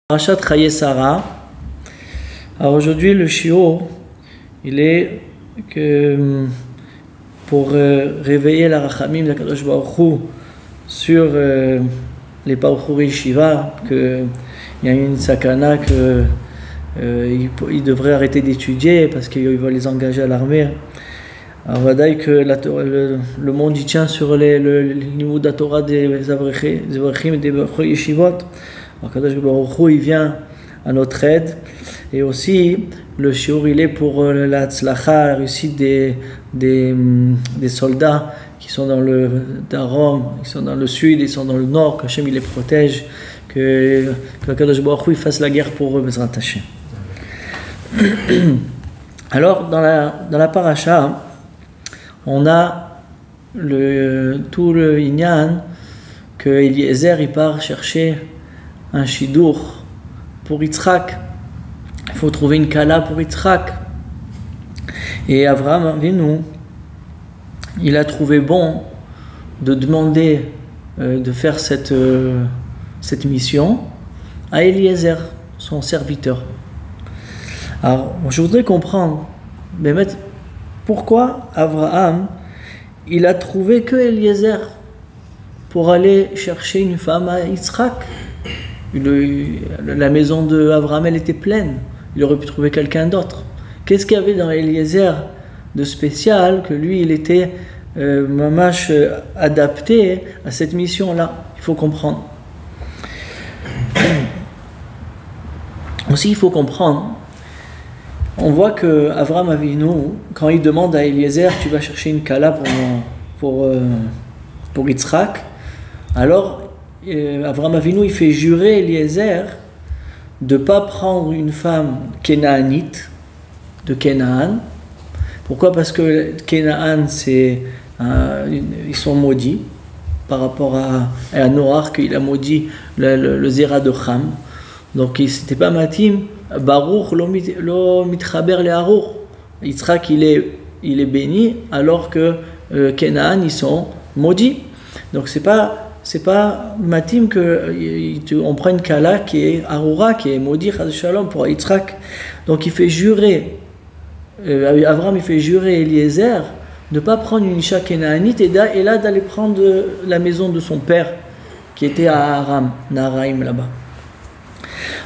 Parashat Chaye Sarah. Alors aujourd'hui le shiur, il est que pour réveiller la rachamim d'Akadosh Baruch Hu sur les Paruchurei Yeshiva, qu'il y a une sakana que ils devraient arrêter d'étudier parce qu'ils veulent les engager à l'armée. Alors voilà que le monde y tient sur le niveau de la Torah des Avrechim et des Paruchurei Yeshivot. Alors Kadosh Baruch Hu, il vient à notre aide, et aussi le shiur il est pour la tzlacha, la réussite des soldats qui sont dans le Darom, qui sont dans le sud, ils sont dans le nord, qu'Hachem il les protège, que Kadosh Baruch Hu il fasse la guerre pour eux, Bezrat Hashem. Alors dans la paracha, on a tout le inyan que Eliezer il part chercher un shidur pour Yitzhak. Il faut trouver une kala pour Yitzhak. Et Avraham Avinu, il a trouvé bon de demander de faire cette mission à Eliezer, son serviteur. Alors, je voudrais comprendre, mais pourquoi Avraham, il a trouvé que Eliezer pour aller chercher une femme à Yitzhak. La maison d'Avraham, elle était pleine. Il aurait pu trouver quelqu'un d'autre. Qu'est-ce qu'il y avait dans Eliezer de spécial que lui, il était mamash adapté à cette mission-là? Il faut comprendre. Aussi, il faut comprendre. On voit que Avraham Avinu, quand il demande à Eliezer, tu vas chercher une kala pour Yitzhak, alors Avraham Avinu, il fait jurer Eliezer de ne pas prendre une femme kénaanite de Kénaan. Pourquoi? Parce que Kénaan, ils sont maudits par rapport à Noach, qu'il a maudit le Zera de Cham. Donc c'était pas matim. Baruch lo mitchaber le Haruch. Yitzhak, il est béni, alors que Kénaan, ils sont maudits. Donc c'est pas matim qu'on prend une kala qui est Arura, qui est maudit Chas Shalom pour Yitzhak. Donc il fait jurer, Avraham il fait jurer Eliezer de ne pas prendre une isha kénaanite et là d'aller prendre la maison de son père qui était à Aram, Naharaim là-bas.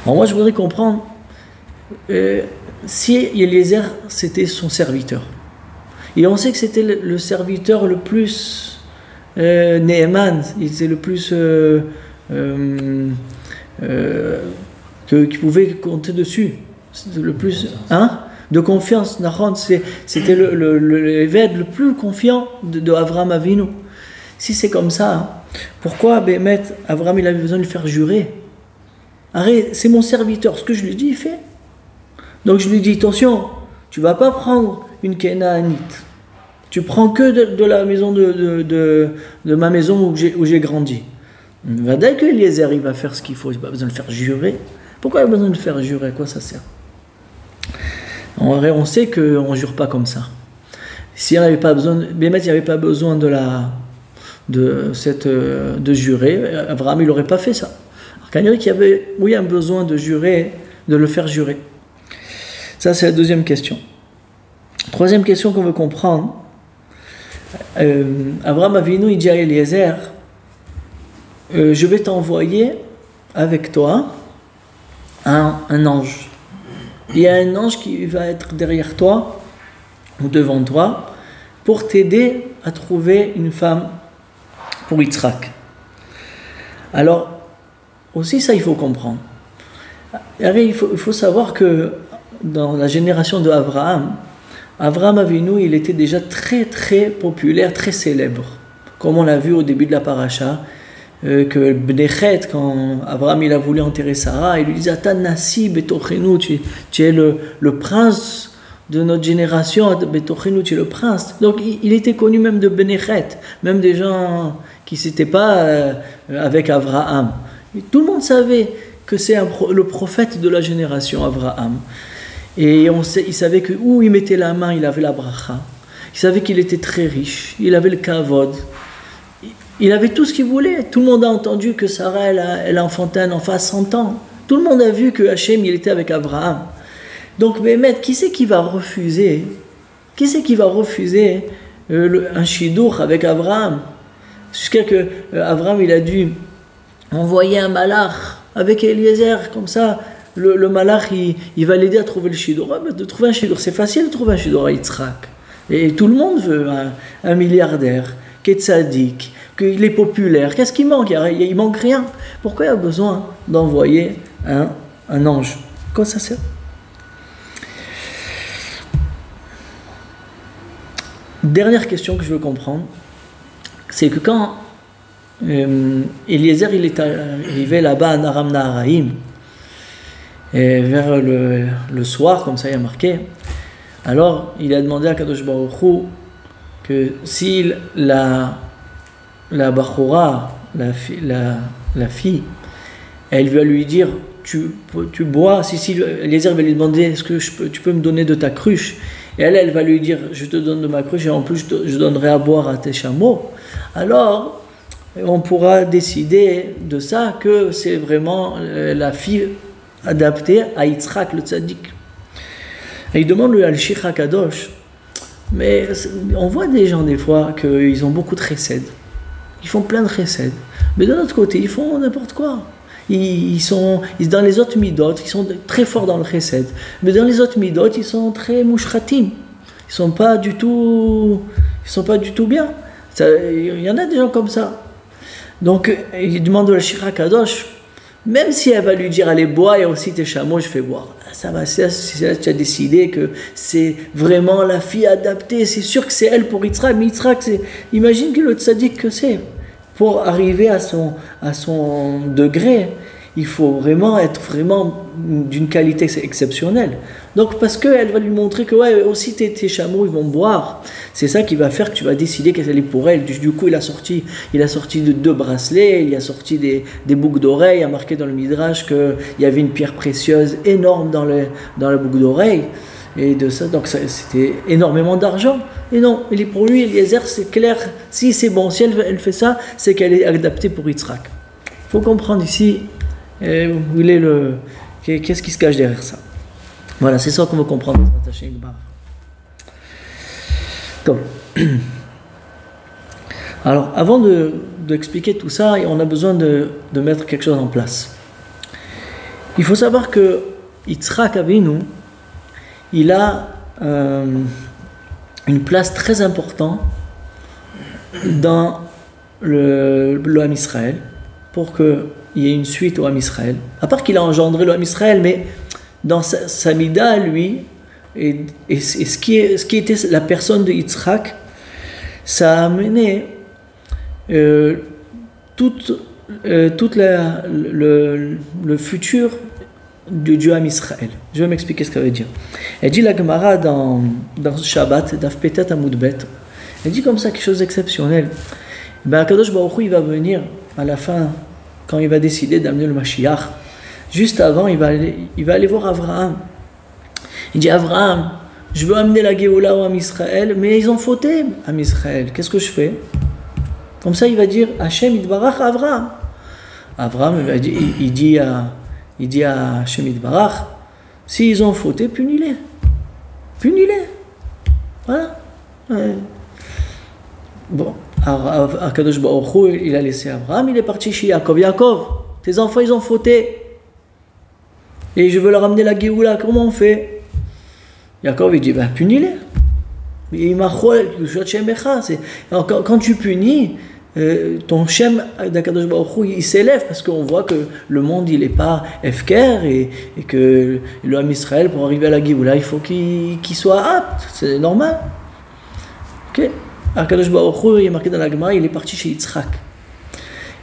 Alors moi je voudrais comprendre si Eliezer c'était son serviteur. Et on sait que c'était le serviteur le plus Neeman, il était le plus qui pouvait compter dessus, le plus de confiance. C'était l'évêque le plus confiant de Avraham Avinu. Si c'est comme ça, pourquoi Avraham il avait besoin de le faire jurer? Arrête, c'est mon serviteur, ce que je lui dis il fait. Donc je lui dis attention, tu vas pas prendre une Kénaanite. Tu prends que de la maison de ma maison où j'ai grandi. Dès que Eliezer il va faire ce qu'il faut, il n'a pas besoin de le faire jurer. Pourquoi il a besoin de le faire jurer? À quoi ça sert? On sait qu'on ne jure pas comme ça. S'il n'y avait pas besoin, Bémet, il n'y avait pas besoin de jurer, Avraham il n'aurait pas fait ça. Alors quand il y avait un besoin de jurer, de le faire jurer. Ça c'est la deuxième question. Troisième question qu'on veut comprendre. Avraham Avinu il dit à Eliezer, je vais t'envoyer avec toi un ange. Il y a un ange qui va être derrière toi ou devant toi pour t'aider à trouver une femme pour Yitzhak. Alors aussi ça il faut comprendre. Il faut savoir que dans la génération de Avraham Avinu, il était déjà très très populaire, très célèbre. Comme on l'a vu au début de la paracha, que Bnechet, quand Avraham il a voulu enterrer Sarah, il lui disait Ata Nasi Betochenu, tu es le prince de notre génération, Betochenu, tu es le prince. Donc il était connu même de Bnechet, même des gens qui n'étaient pas avec Avraham. Et tout le monde savait que c'est le prophète de la génération Avraham. Et il savait que où il mettait la main, il avait la bracha. Il savait qu'il était très riche, il avait le kavod. Il avait tout ce qu'il voulait. Tout le monde a entendu que Sarah, elle a enfanté un enfant à 100 ans. Tout le monde a vu que Hachem, il était avec Abraham. Donc, Bémet, qui c'est qui va refuser? Qui c'est qui va refuser un shidour avec Abraham? Jusqu'à que Abraham, il a dû envoyer un malach avec Eliezer, comme ça, le malach, il va l'aider à trouver le shidour. De trouver un shidour, c'est facile de trouver un shidour à Yitzhak. Et tout le monde veut un milliardaire, qui est tzaddik, qu'il est populaire. Qu'est-ce qui manque? Il manque rien. Pourquoi il y a besoin d'envoyer un ange? Quoi ça sert? Dernière question que je veux comprendre, c'est que quand Eliezer il est arrivé là-bas à Aram Naharaim, et vers le soir, comme ça il y a marqué, alors il a demandé à Kadosh Baruch Hu que si la Bachora, la fille, elle va lui dire tu bois, si Eliezer va lui demander est-ce que tu peux me donner de ta cruche, et elle va lui dire je te donne de ma cruche et en plus je donnerai à boire à tes chameaux, alors on pourra décider de ça que c'est vraiment la fille adaptée à Yitzhak le tzaddik. Et il demande le Al-Shikh HaKadosh, mais on voit des gens des fois qu'ils ont beaucoup de chesed, ils font plein de chesed, mais de l'autre côté ils font n'importe quoi. Ils sont dans les autres midot, ils sont très forts dans le chesed, mais dans les autres midot ils sont très mouchratim, ils sont pas du tout bien. Il y en a des gens comme ça. Donc il demande à la Shira Kadosh, même si elle va lui dire allez bois et aussi tes chameaux je fais boire, ça va, si tu as décidé que c'est vraiment la fille adaptée, c'est sûr que c'est elle pour Yitzhak, mais Yitzhak imagine que le tzaddik que c'est. Pour arriver à son degré, il faut vraiment être d'une qualité exceptionnelle. Donc parce qu'elle va lui montrer que ouais, aussi tes chameaux ils vont boire, c'est ça qui va faire que tu vas décider qu'elle est pour elle. Du coup il a sorti de 2 bracelets, il a sorti des boucles d'oreilles, il a marqué dans le Midrash qu'il y avait une pierre précieuse énorme dans la boucle d'oreille. Et de ça, donc c'était énormément d'argent. Et non, pour lui, Eliezer, c'est clair, si c'est bon, si elle fait ça, c'est qu'elle est adaptée pour Yitzhak. Il faut comprendre ici où il est qu'est-ce qui se cache derrière ça. Voilà, c'est ça qu'on veut comprendre. Donc, alors, avant d'expliquer tout ça, on a besoin de mettre quelque chose en place. Il faut savoir que Yitzhak Avinu, il a une place très importante dans l'Oam Israël, pour qu'il y ait une suite au Am Israël. À part qu'il a engendré l'Oam Israël, mais dans sa mida, lui, et ce qui était la personne de Yitzhak, ça a amené tout le futur du Dieu Am Israël. Je vais m'expliquer ce que ça veut dire. Elle dit la Gemara dans Shabbat, Daf Petat Amud Bet, elle dit comme ça quelque chose d'exceptionnel. Akadosh Baruch Hu, il va venir à la fin, quand il va décider d'amener le Mashiach. Juste avant, il va aller voir Abraham. Il dit Abraham, je veux amener la Géoula au Am Israël, mais ils ont fauté Am Israël. Qu'est-ce que je fais? Comme ça, il va dire Hachem Yitbarach Abraham. Abraham, il dit à Hachem Yitbarach, s'ils ont fauté, punis-les. Punis-les. Voilà. Bon, Akadosh Baruch Hu, il a laissé Abraham, il est parti chez Yaakov. Yaakov, tes enfants, ils ont fauté. Et je veux leur amener la Géoula, comment on fait? Yaakov, il dit, ben, punis-les. Quand tu punis, ton Shem d'Akadosh Baruch Hu, il s'élève parce qu'on voit que le monde il n'est pas efker et que le Am Israël pour arriver à la Géoula il faut qu'il soit apte, c'est normal. Ok, Akadosh Baruch Hu, il est marqué dans la Gemara, il est parti chez Yitzhak.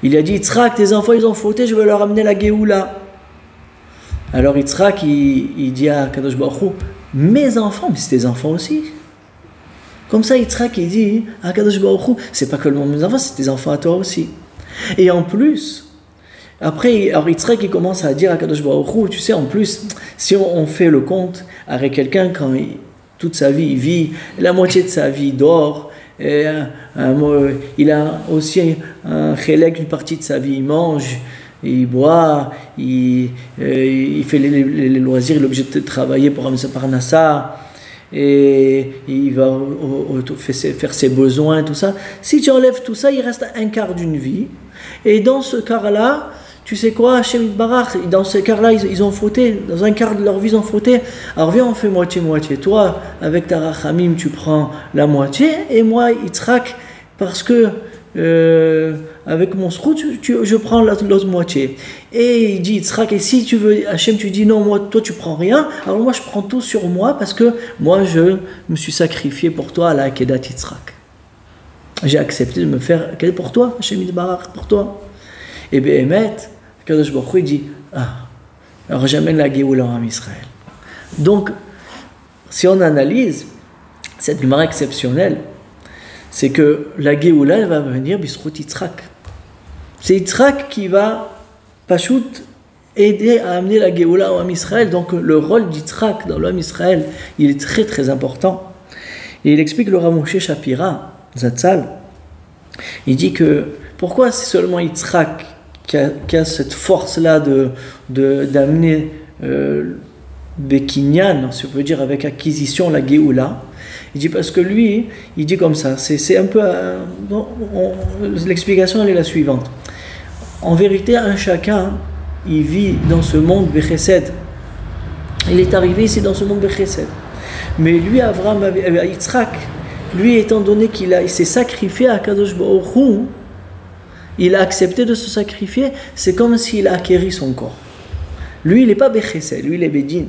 Il a dit Yitzhak, tes enfants ils ont fauté, je veux leur amener la Géoula. Alors Yitzhak il dit à Akadosh Baruch Hu, mes enfants, mais c'est tes enfants aussi. Comme ça, Yitzhak, il dit, Akadosh Baruch Hu, c'est pas que mes enfants, c'est tes enfants à toi aussi. Et en plus, après, alors Yitzhak, il commence à dire à Akadosh Baruch Hu, tu sais, en plus, si on fait le compte avec quelqu'un, quand toute sa vie, il vit, la moitié de sa vie, il dort, et, il a aussi un chélek, une partie de sa vie, il mange, il boit, il fait les loisirs, il est obligé de travailler pour amener sa parnassa, et il va faire ses besoins, tout ça. Si tu enlèves tout ça, il reste un quart d'une vie. Et dans ce quart-là, tu sais quoi, Hachem Barach, dans ce quart-là, ils ont fauté. Dans un quart de leur vie, ils ont fauté. Alors viens, on fait moitié-moitié. Toi, avec ta rachamim, tu prends la moitié, et moi, Yitzhak, parce que avec mon srout, je prends l'autre moitié. Et il dit Yitzhak, et si tu veux, Hachem, tu dis non, moi, toi tu prends rien, alors moi je prends tout sur moi parce que moi je me suis sacrifié pour toi à la Akedat Yitzhak. J'ai accepté de me faire pour toi, Hachem Yitbarach, pour toi. Et Behemet, Kadosh Baruch Hu, il dit alors j'amène la Géoula en Israël. Donc, si on analyse cette Gemara exceptionnelle, c'est que la Géoula, elle va venir Bisrout Yitzhak. C'est Yitzhak qui va, Pachout, aider à amener la Géoula en Israël. Donc le rôle d'Yitzhak dans l'homme Israël, il est très très important. Et il explique le Rav Moshe Shapira, Zatzal, il dit que pourquoi c'est seulement Yitzhak qui a cette force-là d'amener Bekinyan, si on peut dire avec acquisition, la Géoula. Il dit parce que lui, il dit comme ça, c'est un peu... l'explication elle est la suivante. En vérité, un chacun, il vit dans ce monde Bechesed. Il est arrivé ici dans ce monde Bechesed. Mais lui, Avraham, Yitzhak, lui, étant donné qu'il s'est sacrifié à Kadosh Baruch Hu, il a accepté de se sacrifier, c'est comme s'il a acquéri son corps. Lui, il n'est pas Bechesed, lui, il est Bedin.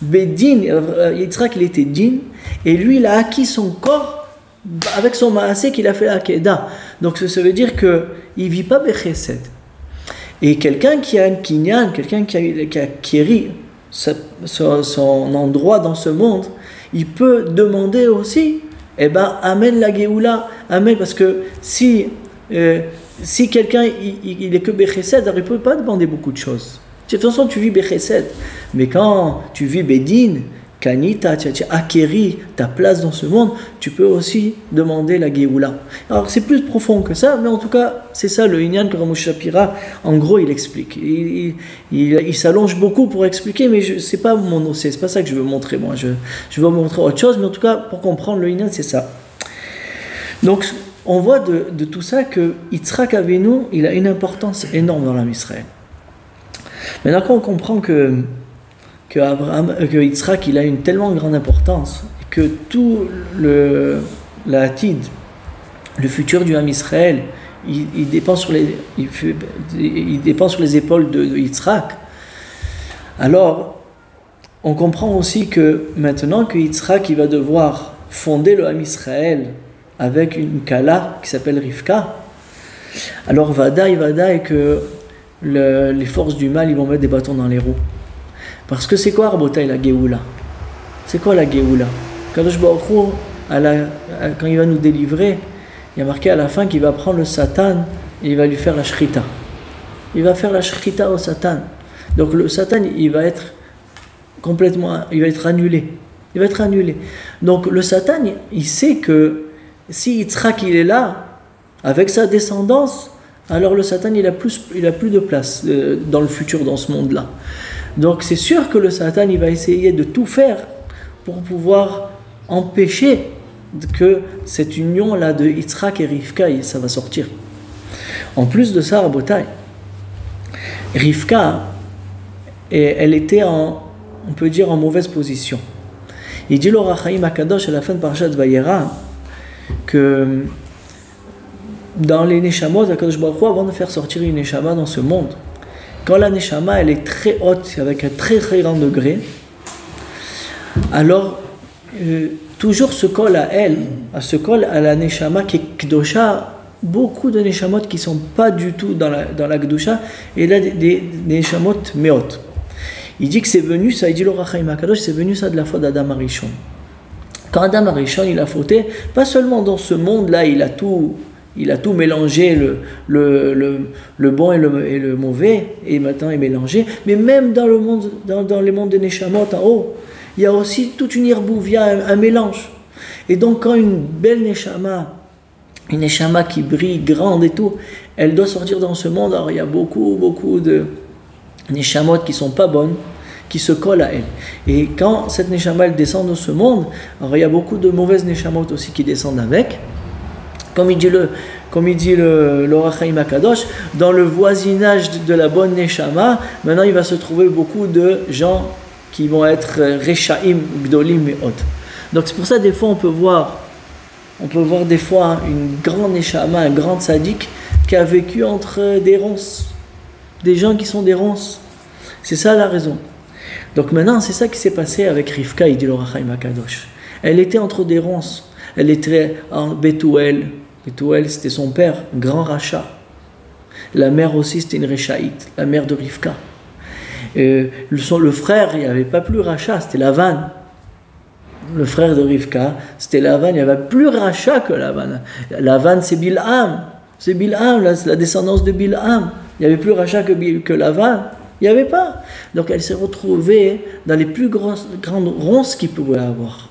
Bedin, Yitzhak, il était Din, et lui, il a acquis son corps avec son maasé qu'il a fait à Kedah. Donc, ça veut dire qu'il ne vit pas Bechesed. Et quelqu'un qui a un kinyan, quelqu'un qui a acquéri son endroit dans ce monde, il peut demander aussi, amène la Géoula, amène, parce que si quelqu'un, il est que Bechesed, alors il ne peut pas demander beaucoup de choses. De toute façon, tu vis Bechesed. Mais quand tu vis Bedin, Kanita, tu as acquéri ta place dans ce monde, tu peux aussi demander la Géoula. Alors, c'est plus profond que ça, mais en tout cas, c'est ça le Inyan que Rav Moshe Shapira, en gros, il explique. Il s'allonge beaucoup pour expliquer, mais c'est pas mon dossier, c'est pas ça que je veux montrer, moi. Je veux montrer autre chose, mais en tout cas, pour comprendre le Inyan, c'est ça. Donc, on voit de tout ça que Yitzhak Avinu, il a une importance énorme dans l'âme Israël. Maintenant, quand on comprend que Yitzhak, il a une tellement grande importance, que tout le futur du Ham Israël, il dépend sur les épaules de Yitzhak. Alors, on comprend aussi que maintenant que Yitzhak, il va devoir fonder le Ham Israël avec une Kala qui s'appelle Rivka, alors Vadaï que les forces du mal, ils vont mettre des bâtons dans les roues. Parce que c'est quoi, Rabotai, la Géoula? C'est quoi la Géoula? Kadosh Baruch Hu, quand il va nous délivrer, il y a marqué à la fin qu'il va prendre le Satan et il va lui faire la Shrita. Il va faire la Shrita au Satan. Donc le Satan, il va être annulé. Il va être annulé. Donc le Satan, il sait que si Yitzhak, il est là, avec sa descendance, alors le Satan, il a plus de place dans le futur, dans ce monde-là. Donc c'est sûr que le Satan, il va essayer de tout faire pour pouvoir empêcher que cette union-là de Yitzhak et Rivka, ça va sortir. En plus de ça, Rabotai, Rivka, elle était on peut dire en mauvaise position. Il dit l'Or HaChaim HaKadosh à la fin de Parashat Vayera que dans les Neshamot, HaKadosh Baruch Hu, avant de faire sortir une Neshama dans ce monde, quand la Neshama elle est très haute, avec un très très grand degré, alors toujours se colle à elle, à la Neshama qui est Kdosha, beaucoup de Neshamot qui ne sont pas du tout dans la Kdosha, et là des Neshamot Meot. Il dit que c'est venu, ça, il dit l'Or HaChaim HaKadosh, c'est venu ça de la faute d'Adam Arishon. Quand Adam Arishon il a fauté, pas seulement dans ce monde-là, il a tout mélangé, le bon et le mauvais, et maintenant est mélangé, mais même dans le monde, dans les mondes des Neshamot en haut, il y a aussi toute une irbouvia, un mélange. Et donc quand une belle Neshama, une neshama qui brille, grande et tout, elle doit sortir dans ce monde. Alors il y a beaucoup de neshamot qui sont pas bonnes, qui se collent à elle. Et quand cette neshama elle descend dans ce monde, alors il y a beaucoup de mauvaises neshamot aussi qui descendent avec. Comme il dit le Ohr HaChaim HaKadosh, dans le voisinage de la bonne neshama, maintenant il va se trouver beaucoup de gens qui vont être Rechaim, Gdolim et autres. Donc c'est pour ça des fois on peut voir des fois une grande neshama, un grand tzaddik qui a vécu entre des ronces, des gens qui sont des ronces. C'est ça la raison. Donc maintenant c'est ça qui s'est passé avec Rivka, il dit le Ohr HaChaim HaKadosh. Elle était entre des ronces. Elle était en Bethuel. Bethuel c'était son père, grand rachat. La mère aussi c'était une Rechaïte, la mère de Rivka. Le frère, il n'y avait pas plus rachat, c'était Lavan. Le frère de Rivka, c'était Lavan, il n'y avait plus rachat que Lavan. Lavan, c'est Bilham. C'est Bilham, la descendance de Bilham. Il n'y avait plus rachat que Lavan. Il n'y avait pas. Donc elle s'est retrouvée dans les plus grandes ronces qu'il pouvait avoir.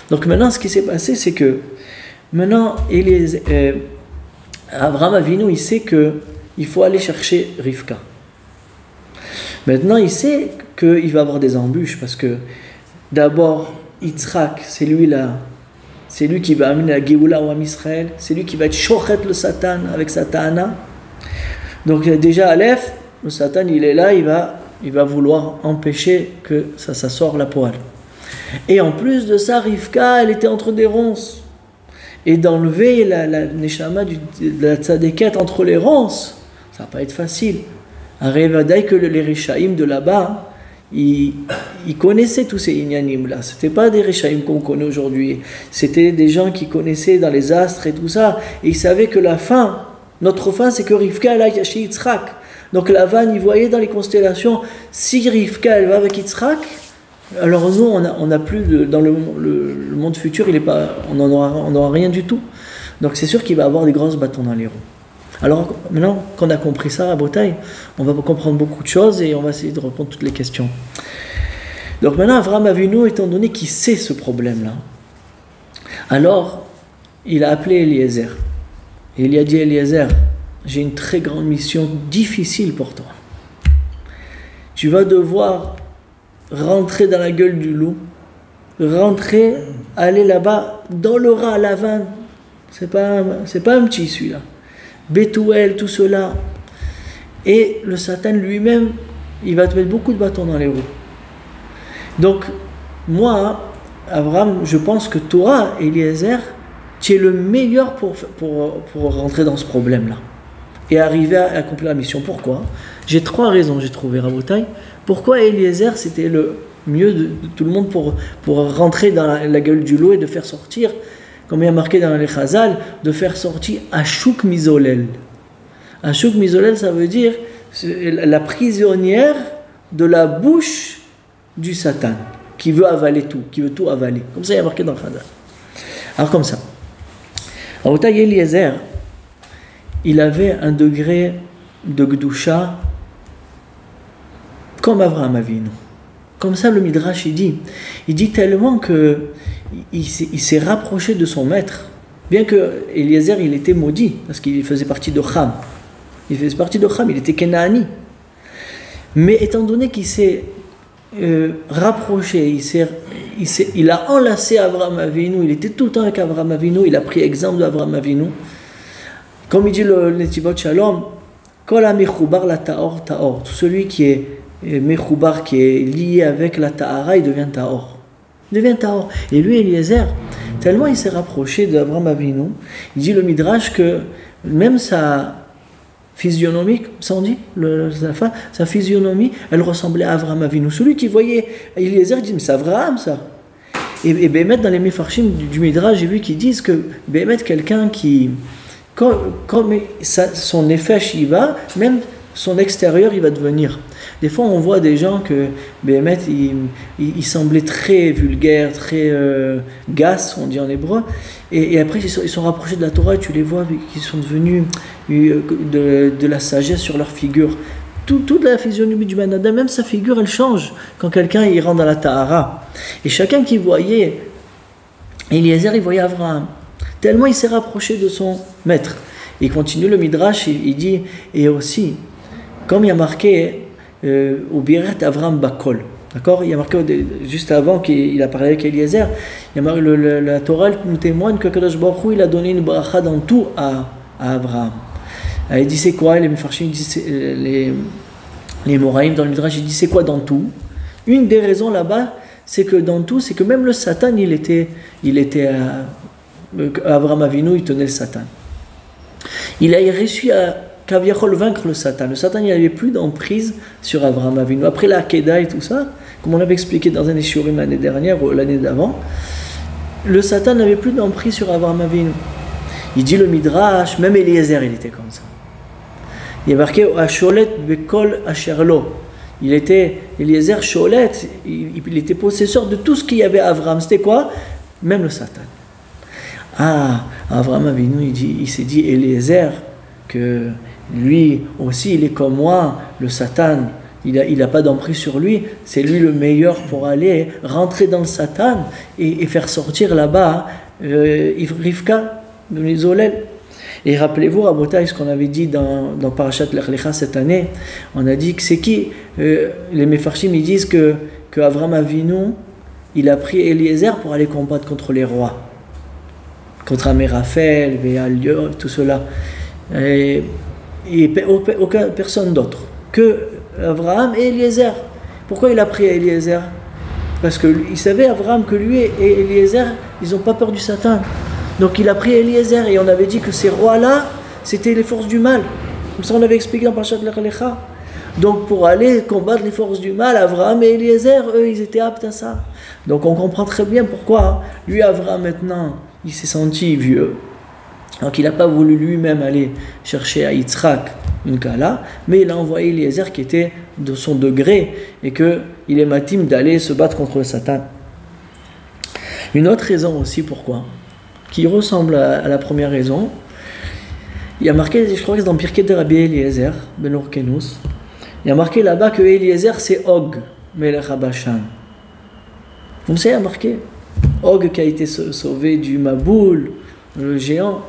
Donc maintenant, ce qui s'est passé, c'est que maintenant, Abraham Avinu, il sait qu'il faut aller chercher Rivka. Maintenant, il sait qu'il va avoir des embûches parce que d'abord, Yitzhak, c'est lui qui va amener la Géoula au Am Israël, c'est lui qui va être shochet le Satan avec sa ta'ana. Donc déjà, Aleph, le Satan, il est là, il va vouloir empêcher que ça sort la poêle. Et en plus de ça, Rivka, elle était entre des ronces. Et d'enlever la neshama de la tzadékette entre les ronces, ça va pas être facile. Arrive que les Rechaïm de là-bas, ils connaissaient tous ces inyanim-là. Ce n'étaient pas des Rechaïm qu'on connaît aujourd'hui. C'était des gens qui connaissaient dans les astres et tout ça. Et ils savaient que notre fin, c'est que Rivka, elle a chez Yitzhak. Donc Lavan, il voyait dans les constellations, si Rivka, elle va avec Yitzhak, alors nous, on n'a plus, dans le monde futur, on n'aura rien du tout. Donc c'est sûr qu'il va avoir des grosses bâtons dans les roues. Alors maintenant qu'on a compris ça à Botaï, on va comprendre beaucoup de choses et on va essayer de répondre à toutes les questions. Donc maintenant, Avraham Avinu, étant donné qu'il sait ce problème-là, alors il a appelé Eliezer. Et il a dit, Eliezer, j'ai une très grande mission difficile pour toi. Tu vas devoir rentrer dans la gueule du loup, aller là-bas, dans le rat à Lavan. C'est pas un petit celui-là. Bethuel, tout cela. Et le Satan lui-même, il va te mettre beaucoup de bâtons dans les roues. Donc, moi, Abraham, je pense que toi, Eliezer, tu es le meilleur pour rentrer dans ce problème-là et arriver à accomplir la mission. Pourquoi? J'ai 3 raisons, j'ai trouvé Rabotai. Pourquoi Eliezer, c'était le mieux de tout le monde pour rentrer dans la gueule du loup et de faire sortir, comme il y a marqué dans les Chazal, de faire sortir Ashuk Mizolel. Ashuk Mizolel, ça veut dire la prisonnière de la bouche du Satan, qui veut avaler tout, qui veut tout avaler. Comme ça, il y a marqué dans le Chazal. Alors comme ça. Rabotai, Eliezer, il avait un degré de Gdusha comme Avraham Avinu. Comme ça, le Midrash, il dit tellement qu'il s'est rapproché de son maître, bien que Eliezer, il était maudit, parce qu'il faisait partie de Cham. Il faisait partie de Cham, il était Kenaani. Mais étant donné qu'il s'est rapproché, il a enlacé Avraham Avinu, il était tout le temps avec Avraham Avinu, il a pris exemple d'Avraham Avinu. Comme il dit le Netivot Shalom, Kol ha-mechoubar la ta'or, ta'or. Tout celui qui est mechoubar, qui est lié avec la ta'ara, il devient ta'or. Il devient ta'or. Et lui, Eliezer, tellement il s'est rapproché d'Avraham Avinu, il dit le Midrash que même sa physionomie, ça on dit, sa physionomie, elle ressemblait à Avraham Avinu. Celui qui voyait Eliezer, il dit, mais c'est Avraham ça. Et Bémet, dans les Mefarshim du Midrash, j'ai vu qu'ils disent que Bémet, quelqu'un qui... Comme son effet il va, même son extérieur il va devenir. Des fois on voit des gens que Béhémet il semblait très vulgaire, très gas, on dit en hébreu, et après ils sont rapprochés de la Torah et tu les vois qu'ils sont devenus de la sagesse sur leur figure. Toute la physionomie du Banada, même sa figure elle change quand quelqu'un il rentre dans la Tahara. Et chacun qui voyait Eliezer, il voyait Avraham. Tellement il s'est rapproché de son maître. Il continue le Midrash, il dit, et aussi, comme il y a marqué au Biret Avram Bakol, d'accord? Il y a marqué juste avant qu'il a parlé avec Eliezer, il y a marqué, la Torah nous témoigne que Kadosh Baruch Hu, il a donné une bracha dans tout à Abraham. Il dit c'est quoi? Les Mefarshim disent les Moraïm dans le Midrash, il dit c'est quoi dans tout? Une des raisons là-bas, c'est que dans tout, c'est que même le Satan, il était Abraham Avinu, il tenait le Satan. Il a réussi à Kaviachol vaincre le Satan. Le Satan, il n'avait plus d'emprise sur Abraham Avinu. Après la Kedah et tout ça, comme on avait expliqué dans un Eshurim l'année dernière ou l'année d'avant, le Satan n'avait plus d'emprise sur Abraham Avinu. Il dit le Midrash, même Eliezer, il était comme ça. Il est marqué Asholet Bekol Asherlo. Il était Eliezer Sholet, il était possesseur de tout ce qu'il y avait à Abraham. C'était quoi? Même le Satan. Abraham Avinu, il s'est dit Eliezer, que lui aussi, il est comme moi, le Satan. Il n'a pas d'emprise sur lui, c'est lui le meilleur pour aller rentrer dans le Satan et faire sortir là-bas Rivka de l'Isolel. Et rappelez-vous, Rabotai, ce qu'on avait dit dans Parashat Lech Lecha cette année, on a dit que c'est qui les Mefarshim, ils disent que Avraham Avinu, il a pris Eliezer pour aller combattre contre les rois, contre Améraphel, Béaliot, tout cela. Et personne d'autre que Abraham et Eliezer. Pourquoi il a pris Eliezer? Parce qu'il savait, Abraham, que lui et Eliezer, ils n'ont pas peur du Satan. Donc il a pris Eliezer, et on avait dit que ces rois-là, c'était les forces du mal. Comme ça on avait expliqué dans Parashat Lech Lecha. Donc pour aller combattre les forces du mal, Abraham et Eliezer, eux, ils étaient aptes à ça. Donc on comprend très bien pourquoi. Lui, Abraham, maintenant, il s'est senti vieux. Donc il n'a pas voulu lui-même aller chercher à Yitzhak une Kala, mais il a envoyé Eliezer qui était de son degré, et qu'il est matim d'aller se battre contre le Satan. Une autre raison aussi pourquoi, qui ressemble à la première raison, il y a marqué, je crois que c'est dans Pirkei de Rabbi Eliezer, Ben Urkenus, il y a marqué là-bas que Eliezer c'est Og, Melech HaBashan. Vous savez, il y a marqué Og qui a été sauvé du Maboul, le géant.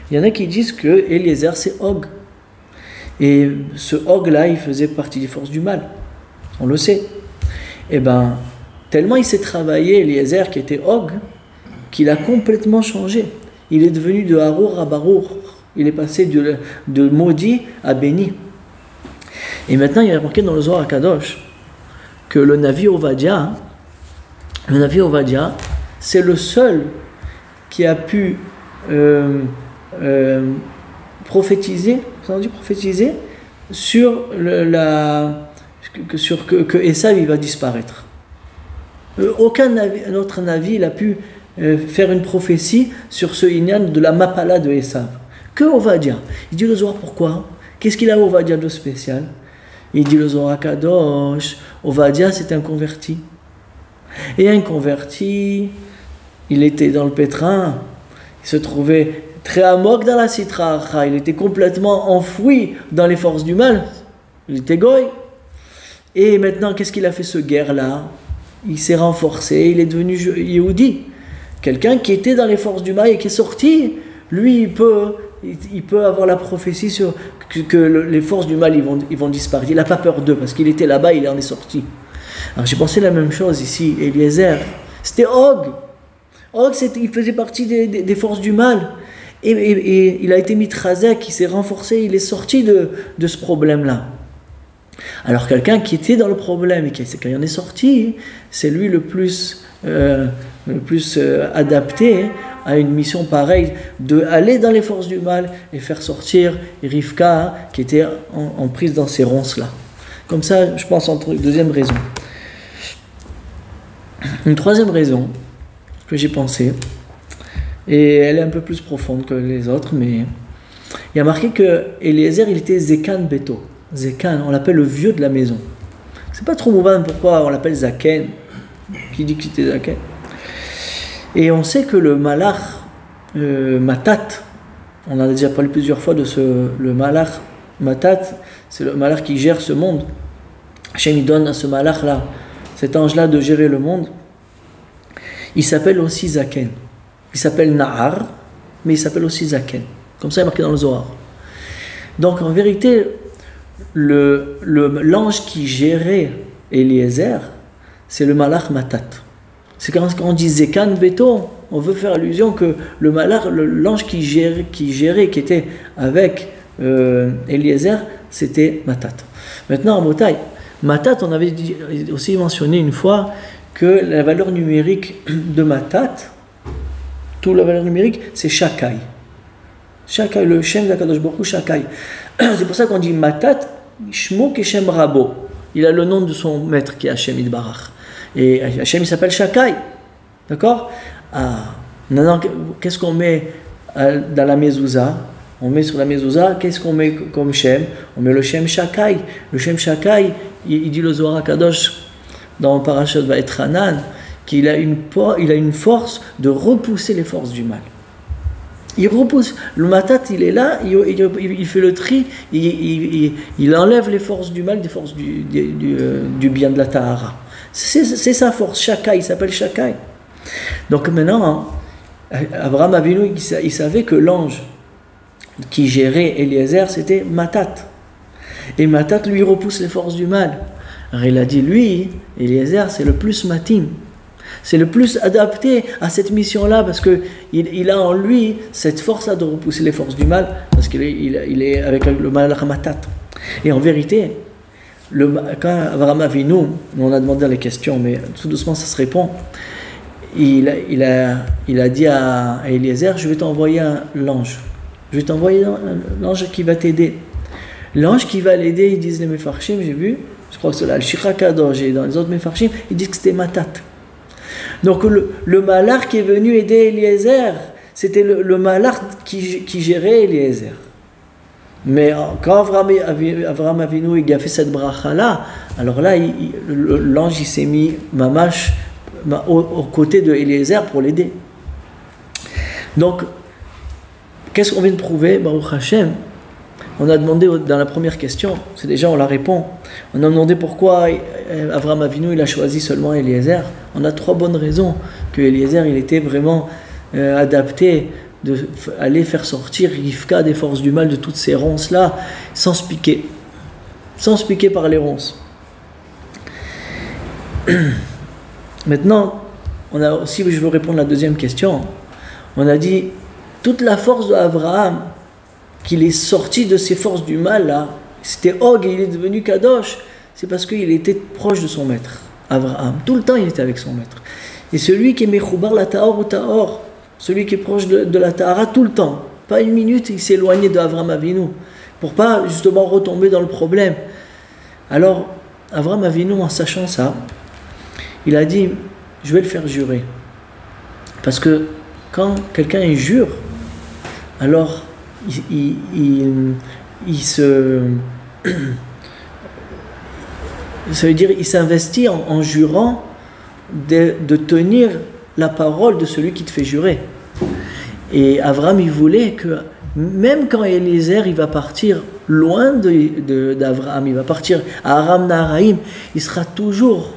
Il y en a qui disent que Eliezer c'est Og. Et ce Og-là, il faisait partie des forces du mal. On le sait. Et bien, tellement il s'est travaillé, Eliezer, qui était Og, qu'il a complètement changé. Il est devenu de Harour à Barour. Il est passé de maudit à béni. Et maintenant, il y a marqué dans le Zohar HaKadosh que le Navi Ovadia, c'est le seul qui a pu prophétiser, sur que Esav il va disparaître. Aucun autre Navi il a pu faire une prophétie sur ce Inyan de la Mapala de Esav. Que Ovadia. Il dit le Zohar pourquoi? Qu'est-ce qu'il a Ovadia de spécial? Il dit le Zohar Kadosh, Ovadia c'est un converti. Et un converti, il était dans le pétrin, il se trouvait très amok dans la Sitra Acha, il était complètement enfoui dans les forces du mal, il était goy. Et maintenant, qu'est-ce qu'il a fait ce guerre-là? Il s'est renforcé, il est devenu Yehudi. Quelqu'un qui était dans les forces du mal et qui est sorti, lui, il peut avoir la prophétie sur que les forces du mal ils vont disparaître. Il n'a pas peur d'eux parce qu'il était là-bas, il en est sorti. Alors j'ai pensé la même chose ici, Eliezer. C'était Og. Og, il faisait partie des forces du mal. Et il a été mitrazek, il s'est renforcé, il est sorti de ce problème-là. Alors quelqu'un qui était dans le problème et qui en est sorti, c'est lui le plus adapté à une mission pareille, d'aller dans les forces du mal et faire sortir Rivka qui était en prise dans ces ronces-là. Comme ça, je pense, entre deuxième raison. Une troisième raison que j'ai pensée, et elle est un peu plus profonde que les autres, mais il y a marqué que Eliezer, il était Zekan Beto. Zekan, on l'appelle le vieux de la maison. C'est pas trop mouvant pourquoi on l'appelle Zaken. Qui dit qu'il était Zaken? Et on sait que le Malach Matat, on en a déjà parlé plusieurs fois de le Malach Matat, c'est le Malach qui gère ce monde. Hachem il donne à ce Malach-là, cet ange-là, de gérer le monde. Il s'appelle aussi Zaken. Il s'appelle Nahar, mais il s'appelle aussi Zaken. Comme ça, il est marqué dans le Zohar. Donc, en vérité, l'ange qui gérait Eliezer, c'est le malach Matat. C'est quand on dit Zekan Beto, on veut faire allusion que le malach, l'ange qui gérait, qui était avec Eliezer, c'était Matat. Maintenant, en Motaï, Matat, on avait aussi mentionné une fois que la valeur numérique de Matat, toute la valeur numérique, c'est Shakai. Shakai, le Shem d'Akadosh Baruch Hu, Shakai. C'est pour ça qu'on dit Matat, Shmo Keshem Rabo. Il a le nom de son maître qui est Hashem Idbarach. Et Hashem, il s'appelle Shakai. D'accord? Maintenant, qu'est-ce qu'on met dans la mezouza? On met sur la mezouza, qu'est-ce qu'on met comme Shem? On met le Shem Shakai. Le Shem Shakai, il dit le Zohar HaKadosh dans Parashat Va'etchanan qu'il a une force de repousser les forces du mal. Il repousse. Le Matat, il est là, il fait le tri, il enlève les forces du mal des forces du bien de la Tahara. C'est sa force, Shakai, il s'appelle Shakai. Donc maintenant, Abraham Avinu, il savait que l'ange qui gérait Eliezer, c'était Matat. Et Matat lui repousse les forces du mal. Alors il a dit, lui, Eliezer, c'est le plus matim. C'est le plus adapté à cette mission-là parce qu'il a en lui cette force-là de repousser les forces du mal parce qu'il est avec le malach Matat. Et en vérité, quand Avraham Avinu, on a demandé les questions, mais tout doucement ça se répond, il a dit à Eliezer, je vais t'envoyer l'ange. Je vais t'envoyer l'ange qui va t'aider. L'ange qui va l'aider, ils disent les Mefarshim, j'ai vu, je crois que c'est là, le Shira Kadosh et dans les autres Mefarshim, ils disent que c'était Matat. Donc le malach qui est venu aider Eliezer, c'était le malach qui gérait Eliezer. Mais quand Avraham Avinu il a fait cette bracha-là, alors là, l'ange il s'est mis mamash aux côtés de Eliezer pour l'aider. Donc, qu'est-ce qu'on vient de prouver, Baruch Hashem? On a demandé dans la première question, c'est déjà on la répond. On a demandé pourquoi Avraham Avinu il a choisi seulement Eliezer. On a 3 bonnes raisons que Eliezer il était vraiment adapté d'aller faire sortir Rivka des forces du mal de toutes ces ronces là sans se piquer par les ronces. Maintenant, on a aussi, je veux répondre à la deuxième question. On a dit toute la force d'Abraham qu'il est sorti de ces forces du mal là, c'était Og et il est devenu Kadosh, c'est parce qu'il était proche de son maître, Abraham. Tout le temps il était avec son maître. Et celui qui est Mechoubar la Tahor ou Tahor, celui qui est proche de la Tahara tout le temps, pas une minute il s'est éloigné d'Avraham Avinu, pour pas justement retomber dans le problème. Alors, Avraham Avinu, en sachant ça, il a dit, je vais le faire jurer. Parce que quand quelqu'un jure, alors ça veut dire il s'investit en jurant de tenir la parole de celui qui te fait jurer. Et Avraham il voulait que même quand Eliezer il va partir loin d'Avraham, il va partir à Aram Naharaim, il sera toujours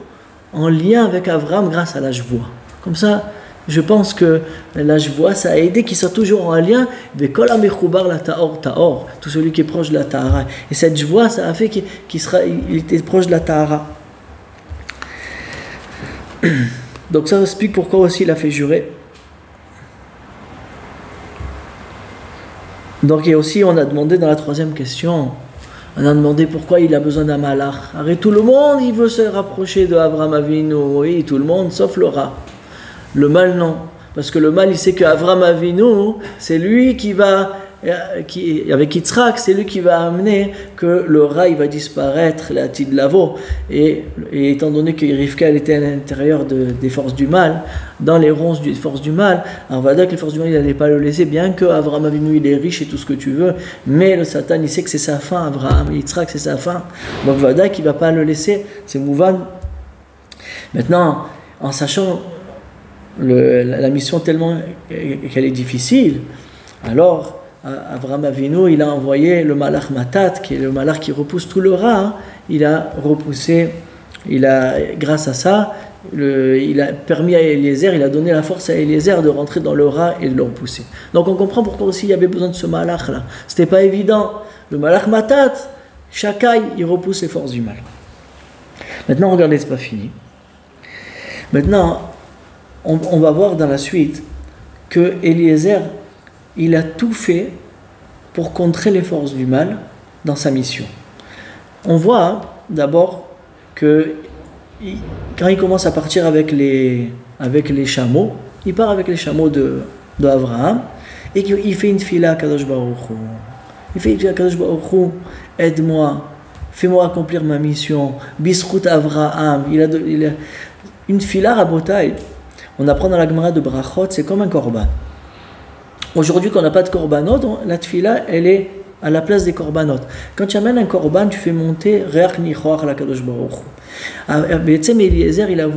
en lien avec Avraham grâce à la Jvoa. Comme ça, je pense que la Jvoa, ça a aidé qu'il soit toujours en lien avec Kol HaMechoubar la Tahor Tahor, tout celui qui est proche de la Tahara. Et cette Jvoa, ça a fait qu'il était proche de la Tahara. Donc ça explique pourquoi aussi il a fait jurer. Donc et aussi on a demandé dans la 3e question, on a demandé pourquoi il a besoin d'un malach. Arrête, tout le monde il veut se rapprocher de Avraham Avinu, oui, tout le monde sauf le rat. Le mal non, parce que le mal il sait qu'Avraham Avinu c'est lui qui va, avec Yitzhak c'est lui qui va amener que le rat il va disparaître, la Tid Lavo, et étant donné que Rivka elle était à l'intérieur des forces du mal, dans les ronces des forces du mal, alors va dire que les forces du mal il n'allait pas le laisser, bien que Avraham Avinu il est riche et tout ce que tu veux, mais le Satan il sait que c'est sa fin, Avraham Yitzhak c'est sa fin, donc va dire qu'il ne va pas le laisser, c'est Mouvan. Maintenant, en sachant la mission tellement qu'elle est difficile, alors Avraham Avinu il a envoyé le malach Matat, qui est le malach qui repousse tout le rat, il a repoussé grâce à ça, il a permis à Eliezer, il a donné la force à Eliezer de rentrer dans le rat et de le repousser. Donc on comprend pourquoi aussi il y avait besoin de ce malach là. C'était pas évident. Le malach matat, Shakai, il repousse les forces du mal. Maintenant, regardez, c'est pas fini. Maintenant, on va voir dans la suite que Eliezer, il a tout fait pour contrer les forces du mal dans sa mission. On voit d'abord que quand il commence à partir avec les chameaux, il part avec les chameaux d'Abraham et qu'il fait une fila à Kadosh Baruch Hu. Il fait une fila à Kadosh Baruch Hu, aide-moi, fais-moi accomplir ma mission. Bisrout Avraham. Il a une fila rabotai. On apprend dans la Gemara de Brachot, c'est comme un korban. Aujourd'hui, quand on n'a pas de korbanot, la tfila, elle est à la place des korbanot. Quand tu amènes un korban, tu fais monter Reach Nichoach la Kadosh Baruch Hu. Eliezer, il a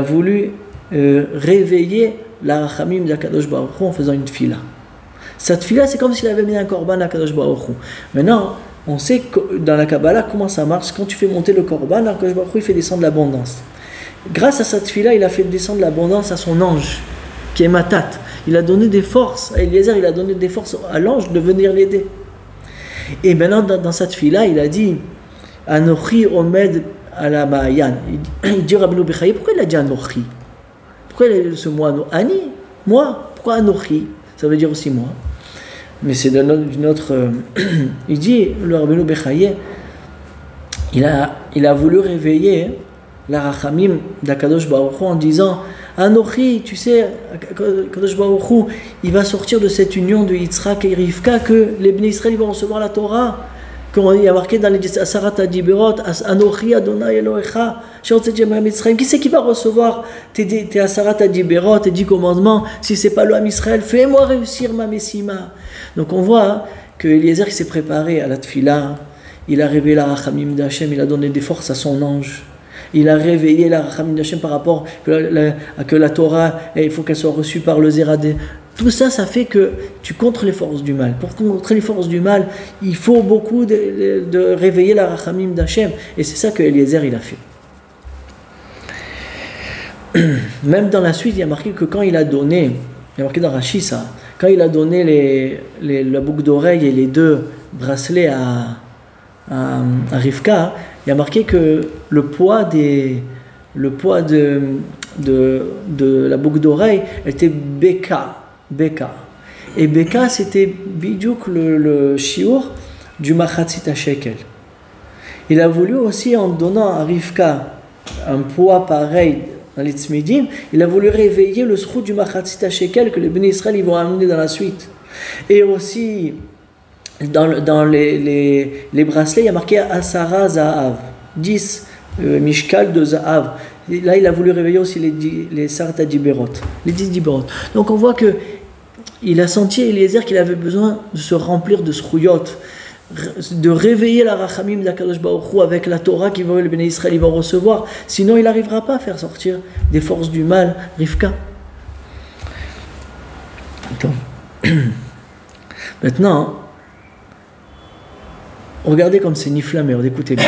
voulu réveiller la Rachamim de Kadosh Baruch Hu en faisant une tfila. Cette tfila, c'est comme s'il avait mis un korban à Kadosh Baruch Hu. Maintenant, on sait que dans la Kabbalah, comment ça marche. Quand tu fais monter le korban, Kadosh Baruch Hu, il fait descendre l'abondance. Grâce à cette tfila, il a fait descendre l'abondance à son ange, qui est Matat. Il a donné des forces à Eliezer, il a donné des forces à l'ange de venir l'aider. Et maintenant, dans cette fille-là, il a dit Anochi Omed à la Ma'ayan. Il dit Rabbeinu Bechaye, pourquoi il a dit Anochi? Pourquoi il a ce mot Ani? Moi? Pourquoi Anochi? Ça veut dire aussi moi. Mais c'est d'une autre. Il dit, le Rabbeinu Bechaye, il a voulu réveiller la Rachamim d'Akadosh Baruch Hu en disant Anochi, tu sais, Kadosh Baruch Hu, il va sortir de cette union de Yitzhak et Rivka que les Bnei Israël vont recevoir la Torah. Comme il y a marqué dans les Asarat Adiberot, Anochi Adonai Elohecha, qui c'est qui va recevoir tes Asarat Adiberot, tes 10 commandements, si c'est pas le Ham Israël, fais-moi réussir ma Messima. Donc on voit que Eliezer s'est préparé à la Tfila, il a révélé la Rachamim d'Hachem, il a donné des forces à son ange. Il a réveillé la Rachamim d'Hachem par rapport à que la Torah, il faut qu'elle soit reçue par le Zéradé. Tout ça, ça fait que tu contres les forces du mal. Pour contrer les forces du mal, il faut beaucoup de réveiller la Rachamim d'Hachem. Et c'est ça que Eliezer, il a fait. Même dans la suite, il y a marqué que quand il a donné, il y a marqué dans Rashi ça, quand il a donné la boucle d'oreille et les 2 bracelets à Rivka, il y a marqué que le poids de la boucle d'oreille était Beka. Et Beka, c'était bidjouk le shiur du Machatzit HaShekel. Il a voulu aussi, en donnant à Rivka un poids pareil dans les tzmidim, il a voulu réveiller le srout du Machatzit HaShekel que les Bnei Israël vont amener dans la suite. Et aussi, dans les bracelets, il y a marqué Asara Zahav, 10 Mishkal de Zahav. Et là, il a voulu réveiller aussi les Sarta Diberot, les 10 Diberot. Donc on voit que il a senti Eliezer qu'il avait besoin de se remplir de srouyot, de réveiller la Rachamim d'Akadosh Baruch Hu avec la Torah qui va le Bnei Israël ils vont recevoir. Sinon, il n'arrivera pas à faire sortir des forces du mal, Rivka. Maintenant, regardez comme c'est niflamé, écoutez bien.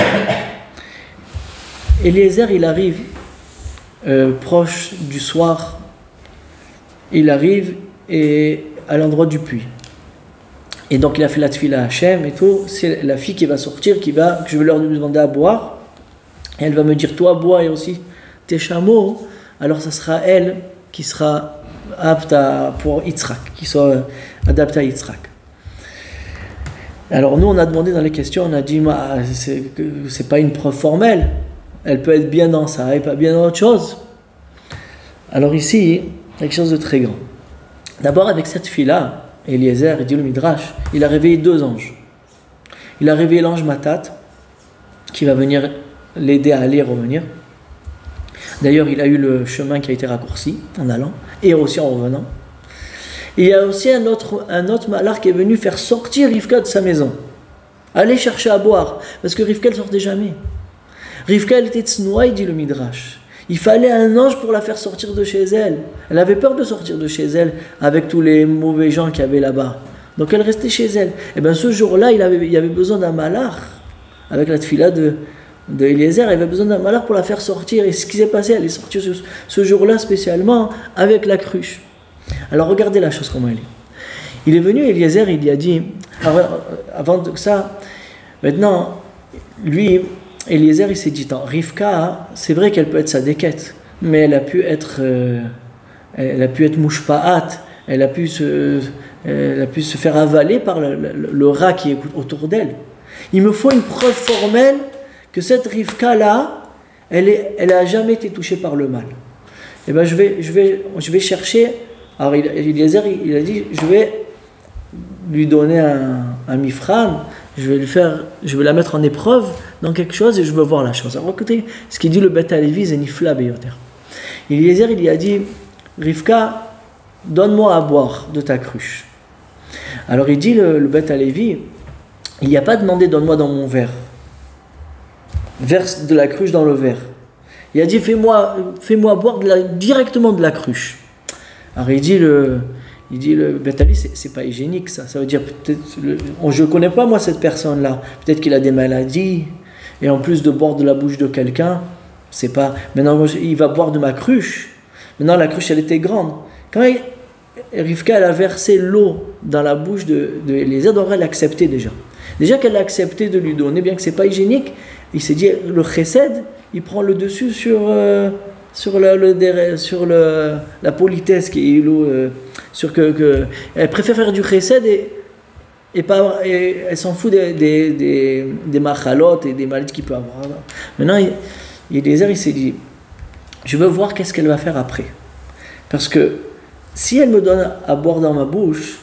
Eliezer, il arrive proche du soir, il arrive à l'endroit du puits. Et donc il a fait la tfila à Hachem et tout. C'est la fille qui va sortir, que je vais leur demander à boire. Et elle va me dire, toi bois et aussi tes chameaux. Alors ça sera elle qui sera apte pour Yitzhak, qui soit adaptée à Yitzhak. Alors nous on a demandé dans les questions, on a dit, c'est pas une preuve formelle. Elle peut être bien dans ça et pas bien dans autre chose. Alors ici, quelque chose de très grand. D'abord avec cette fille-là, Eliezer, il dit le Midrash, il a réveillé 2 anges. Il a réveillé l'ange Matat, qui va venir l'aider à aller et revenir. D'ailleurs, il a eu le chemin qui a été raccourci en allant, et aussi en revenant. Et il y a aussi un autre malach qui est venu faire sortir Rivka de sa maison. Aller chercher à boire, parce que Rivka ne sortait jamais. Rivka, elle était tsnoua, dit le Midrash. Il fallait un ange pour la faire sortir de chez elle. Elle avait peur de sortir de chez elle avec tous les mauvais gens qu'il y avait là-bas. Donc elle restait chez elle. Et bien ce jour-là, il y avait besoin d'un malach avec la tfila de Eliezer, elle avait besoin d'un malheur pour la faire sortir. Et ce qui s'est passé, elle est sortie ce jour-là spécialement avec la cruche. Alors regardez la chose comment elle est. Il est venu, Eliezer, il lui a dit, avant de ça, maintenant, lui, Eliezer, il s'est dit, Rivka, c'est vrai qu'elle peut être sa déquête, mais elle a pu être mouchpa'at, elle a pu se faire avaler par le rat qui est autour d'elle. Il me faut une preuve formelle que cette Rivka-là, elle a jamais été touchée par le mal. Et ben je vais chercher. Alors Eliezer, il a dit, je vais lui donner un mifran, je vais la mettre en épreuve dans quelque chose et je veux voir la chose. Alors écoutez, ce qu'il dit le Beth Alevi, c'est Nifla Beyoter. Eliezer, il lui a dit, Rivka, donne-moi à boire de ta cruche. Alors il dit le Beth Alevi, il n'y a pas demandé donne-moi dans mon verre. Verse de la cruche dans le verre. Il a dit fais-moi boire directement de la cruche. Alors il dit le Beth Alevi, c'est pas hygiénique ça. Ça veut dire peut-être je ne connais pas moi cette personne-là. Peut-être qu'il a des maladies et en plus de boire de la bouche de quelqu'un, c'est pas. Maintenant il va boire de ma cruche. Maintenant la cruche elle était grande. Quand Rivka elle a versé l'eau dans la bouche de Eliezer, donc elle l'acceptait déjà. Déjà qu'elle a accepté de lui donner, bien que c'est pas hygiénique, il s'est dit le chesed, il prend le dessus sur la politesse qui est elle préfère faire du chesed et elle s'en fout des machalotes et des maladies qu'il peut avoir. Maintenant, Eliezer il s'est dit je veux voir qu'est-ce qu'elle va faire après, parce que si elle me donne à boire dans ma bouche,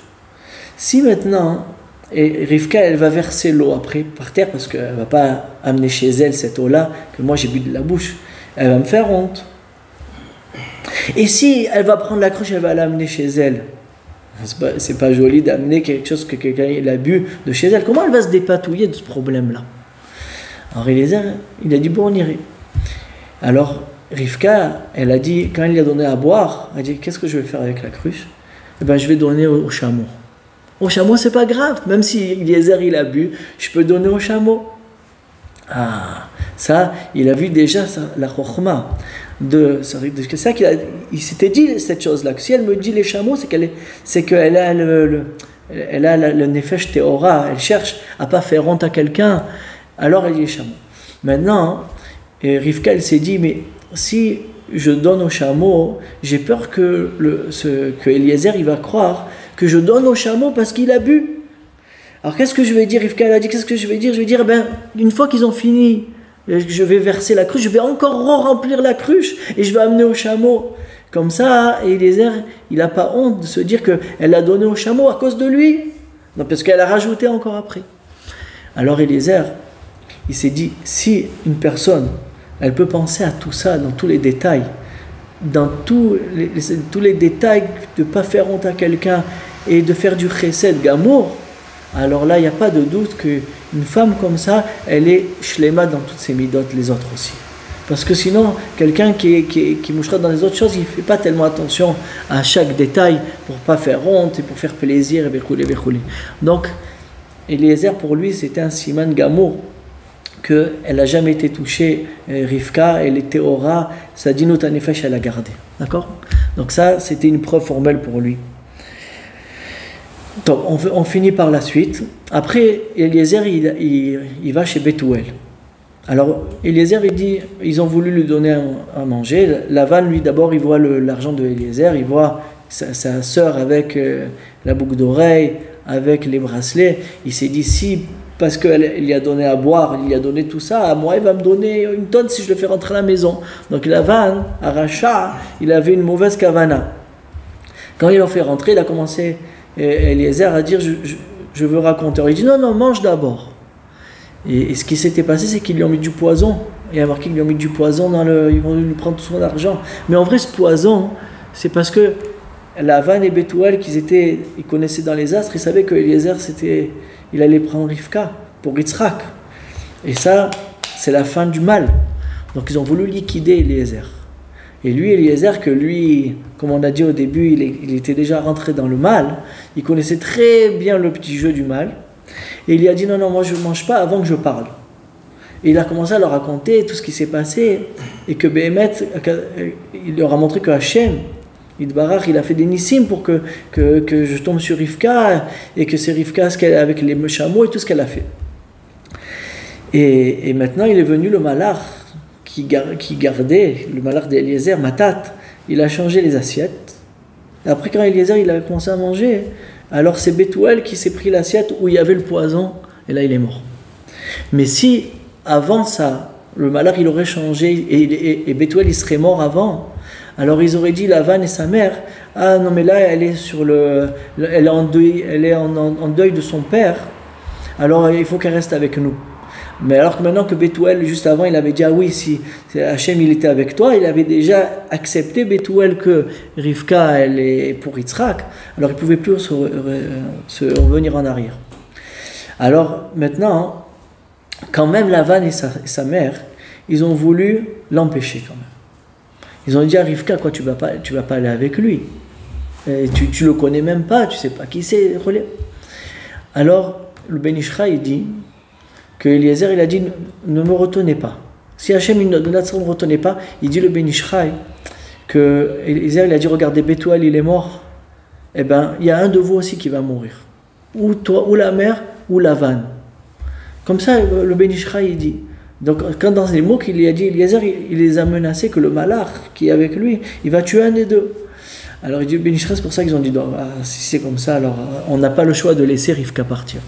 si maintenant et Rivka, elle va verser l'eau après par terre parce qu'elle ne va pas amener chez elle cette eau-là que moi j'ai bu de la bouche. Elle va me faire honte. Et si elle va prendre la cruche, elle va l'amener chez elle. C'est pas joli d'amener quelque chose que quelqu'un a bu de chez elle. Comment elle va se dépatouiller de ce problème-là? Alors Eliezer, il a dit bon, on irait. Alors Rivka, elle a dit, quand elle lui a donné à boire, elle a dit qu'est-ce que je vais faire avec la cruche? Eh bien, je vais donner au chameau. Au chameau, c'est pas grave. Même si Eliezer il a bu, je peux donner au chameau. Ah, ça, il a vu déjà la chokhma. C'est ça il s'était dit cette chose-là. Que si elle me dit les chameaux, c'est qu'elle a le nefesh teora. Elle cherche à pas faire honte à quelqu'un. Alors elle dit les chameaux. Maintenant, Rivka, elle s'est dit, mais si je donne au chameau, j'ai peur que Eliezer il va croire que je donne au chameau parce qu'il a bu. Alors qu'est-ce que je vais dire? Rivka a dit, qu'est-ce que je vais dire? Je vais dire, une fois qu'ils ont fini, je vais verser la cruche, je vais encore remplir la cruche et je vais amener au chameau. Comme ça, Eliezer, il n'a pas honte de se dire qu'elle l'a donné au chameau à cause de lui. Non, parce qu'elle a rajouté encore après. Alors Eliezer, il s'est dit, si une personne, elle peut penser à tout ça dans tous les détails, dans tous les détails de ne pas faire honte à quelqu'un et de faire du chesed gamour, alors là il n'y a pas de doute qu'une femme comme ça elle est shlema dans toutes ses midotes, les autres aussi, parce que sinon quelqu'un qui mouchera dans les autres choses il ne fait pas tellement attention à chaque détail pour ne pas faire honte et pour faire plaisir et béchoulé. Donc Eliezer pour lui c'était un siman gamour qu'elle n'a jamais été touchée, Rivka, elle était aura, sa dinut hanefesh, elle a gardé. D'accord? Donc ça, c'était une preuve formelle pour lui. Donc, on finit par la suite. Après, Eliezer, il va chez Bethuel. Alors, Eliezer, il dit, ils ont voulu lui donner à manger. Lavan, lui, d'abord, il voit l'argent de Eliezer, il voit sa sœur avec la boucle d'oreille, avec les bracelets. Il s'est dit, si... parce qu'il lui a donné à boire, il lui a donné tout ça, à moi il va me donner une tonne si je le fais rentrer à la maison. Donc Lavan, à Racha, il avait une mauvaise kavana. Quand il l'a fait rentrer, il a commencé, Eliezer, à dire je veux raconter. Il dit non, mange d'abord. Et ce qui s'était passé, c'est qu'ils lui ont mis du poison. Il y a marqué qu'ils lui ont mis du poison ils vont lui prendre tout son argent. Mais en vrai, ce poison, c'est parce que Lavan et Bethuel, ils connaissaient dans les astres, ils savaient que Eliezer, il allait prendre Rivka pour Yitzhak. Et ça, c'est la fin du mal. Donc ils ont voulu liquider Eliezer. Et lui, Eliezer, que lui, comme on a dit au début, il était déjà rentré dans le mal, il connaissait très bien le petit jeu du mal. Et il lui a dit, non, moi je ne mange pas avant que je parle. Et il a commencé à leur raconter tout ce qui s'est passé. Et que Béhémet, il leur a montré que Hachem, Yitbarach, il a fait des nissim pour que je tombe sur Rivka. Et que c'est Rivka avec les chameaux et tout ce qu'elle a fait. Et maintenant, il est venu le malach qui gardait, le malach d'Eliezer, Matat. Il a changé les assiettes. Et après, quand Eliezer il a commencé à manger, alors c'est Bethuel qui s'est pris l'assiette où il y avait le poison. Et là, il est mort. Mais si, avant ça, le malach il aurait changé et Bethuel il serait mort avant, alors ils auraient dit Lavan et sa mère, ah non mais là elle est elle est en deuil de son père, alors il faut qu'elle reste avec nous. Mais alors que maintenant que Bethuel, juste avant, il avait dit, ah oui, si Hachem il était avec toi, il avait déjà accepté Bethuel que Rivka elle est pour Yitzhak, alors il ne pouvait plus se revenir en arrière. Alors maintenant, quand même Lavan et sa mère, ils ont voulu l'empêcher quand même. Ils ont dit à Rivka, quoi, tu vas pas aller avec lui. Et tu le connais même pas, tu sais pas qui c'est. Alors le Ben Ishra il dit que Eliezer il a dit ne me retenez pas. Si Hachem ne me retenait pas, il dit le Ben Ishra que Eliezer il a dit regardez Bethuel il est mort. Eh ben il y a un de vous aussi qui va mourir. Ou toi, ou la mère, ou Lavan. Comme ça le Ben Ishra il dit. Donc quand dans les mots qu'il a dit Eliezer il les a menacés que le malach qui est avec lui il va tuer un des deux. Alors il dit Ben Ishra, c'est pour ça qu'ils ont dit si c'est comme ça alors on n'a pas le choix de laisser Rivka partir.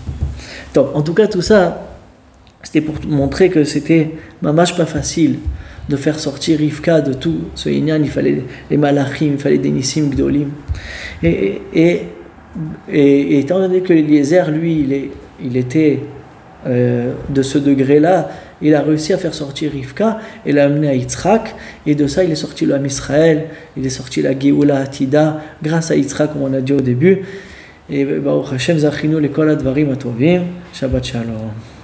Donc en tout cas tout ça c'était pour montrer que c'était mamash pas facile de faire sortir Rivka de tout ce inyan. Il fallait les malachim, il fallait des nissim gdolim. Et étant donné que Eliezer lui il était de ce degré-là, il a réussi à faire sortir Rivka et l'a amené à Yitzhak, et de ça il est sorti le Ham Israël, il est sorti la Géoula Atida grâce à Yitzhak comme on a dit au début. Et Baruch Hashem Zachinu Lekol Advarim Atovim. Shabbat Shalom.